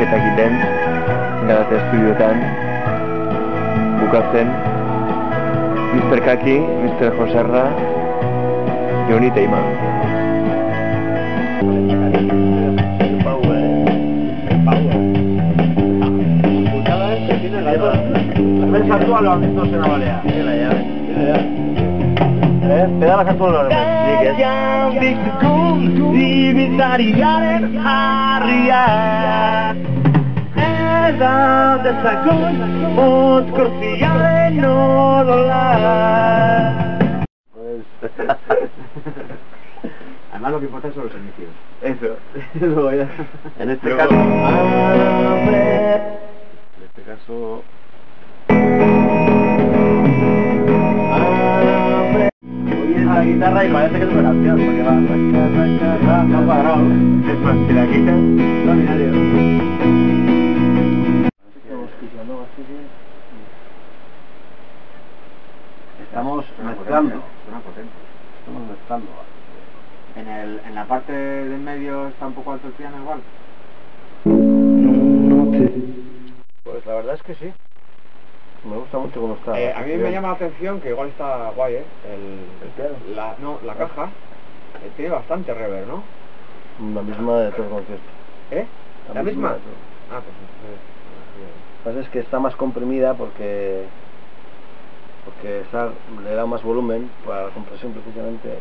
lanketa egiten, Garatea estudioetan, bukatzen, Mr. Kaki, Mr. Joserra, Joni eta Ima. Sartu alo amistoso zena balea. Pedala sartu alo amistoso. Jan bizkun zibizari garen harria. Ez aldezakun mozkortziaren odola. Además lo que importa son los inicios. Eso. En este caso... En este caso... Oyes la guitarra y parece que es una canción, porque va cuadrado. Es más, si la quitas, no binario. Estamos mezclando. Estamos mezclando. En la parte del medio está un poco alto el piano igual. Pues la verdad es que sí. Me gusta mucho cómo está. A mí me llama la atención que igual está guay, el piano. La caja tiene bastante reverb, ¿no? La misma de todo el concierto. ¿Eh? ¿La misma? De todo. Ah, pues entonces... Lo que pasa es que está más comprimida porque le da más volumen para la compresión precisamente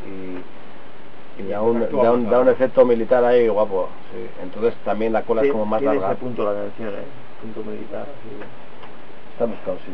y da un efecto militar ahí guapo, sí. Entonces también la cola es como más larga. Tiene ese punto la canción, punto militar, sí. Está buscado, sí.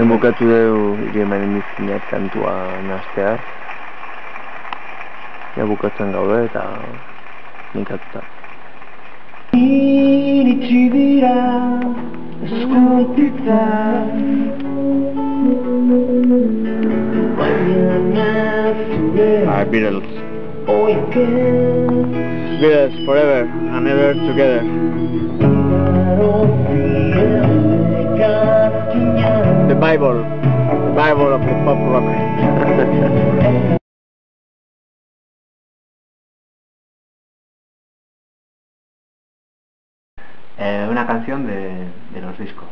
Bukatu dugu Iriemaren Izkinak kantua nahaztear. Ja bukatzen gaude eta minkatuta. Iritsi dira eskuntitza Beatles. Oiken Beatles, forever and ever together. The Bible of the pop rock. Una canción de los discos.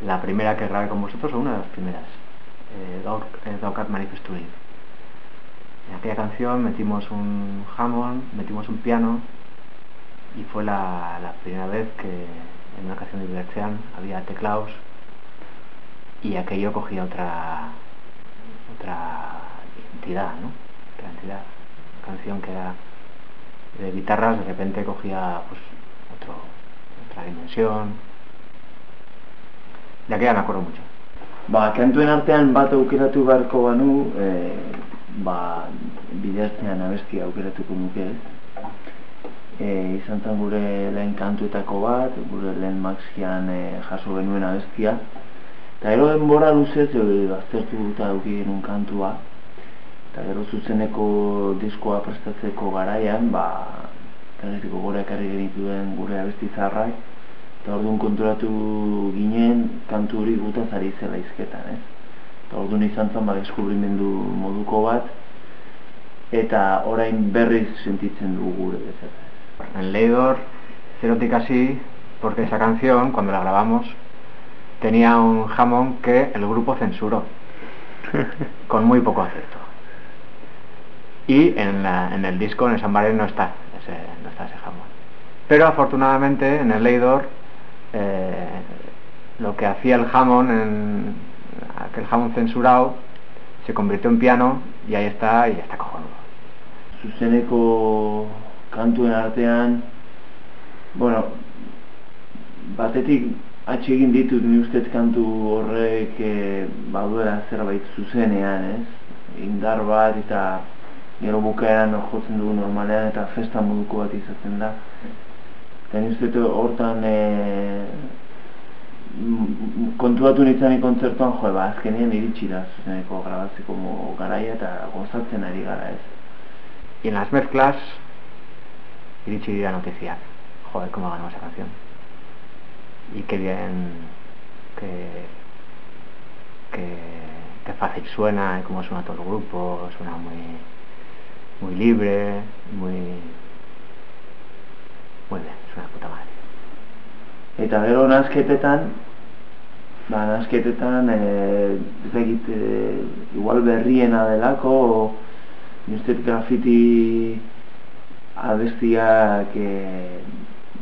La primera que grabé con vosotros, o una de las primeras. Daukat Manifestuary. En aquella canción metimos un Hammond, metimos un piano y fue la primera vez que en una canción de Bertsean había teclados y aquello cogía otra entidad, ¿no? Otra entidad. Una canción que era de guitarras, de repente cogía pues otra dimensión. De aquella me acuerdo mucho. Kantuen artean bat aukeratu beharko banu, bideartean abestia aukeratuko nuke ez. Izan zen gure lehen kantuetako bat, gure lehen Maxian jaso genuen abestia. Eta gero denbora luzez aztertu dut eduki genuen kantua. Eta gero zuzeneko diskoa prestatzeko garaian, Kaletiko gora ekarri genituen gure abesti zaharrak. Eta orduan konturatu ginen kantu hori gutaz ari zela izketan, ez? Eta orduan izan zen deskubrimendu moduko bat. Eta orain berriz sentitzen dugu gure bezala. En Leidor, Cerotic así, porque esa canción, cuando la grabamos, tenía un Hammond que el grupo censuró, con muy poco acierto. Y en el disco, en el San Barén, no está ese Hammond. Pero afortunadamente en el Leidor lo que hacía el Hammond, aquel Hammond censurado, se convirtió en piano y ahí está cojonudo. Zuzeneko kantuen artean, bueno, batetik atsegin ditut ni ustez kantu horrek baduela zerbait zuzenean, ez? Indar bat eta gero bukaeran jotzen dugu normalean eta festa moduko bat izaten da. Eta ni ustez hortan kontuatu nintzen kontzertuan, azkenean iritsi da zuzeneko grabatzeko garaia eta gozatzen ari gara, ez? Y en las mezclas iritsi dira noticias. Joder, cómo ganó esa canción. Y qué bien, qué fácil suena, y cómo suena todo el grupo, suena muy libre, muy bien, suena de puta madre. Eta gero nazketetan, ez dakit, igual berriena delako, niztet grafiti abestiak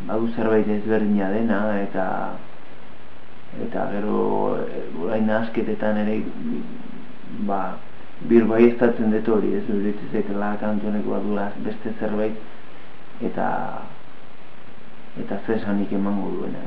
badu zerbait ezberdina dena, eta gero orain nazketetan ere birbaieztatzen dut hori, ez dut la kantunek badula beste zerbait eta zesanik emango duena.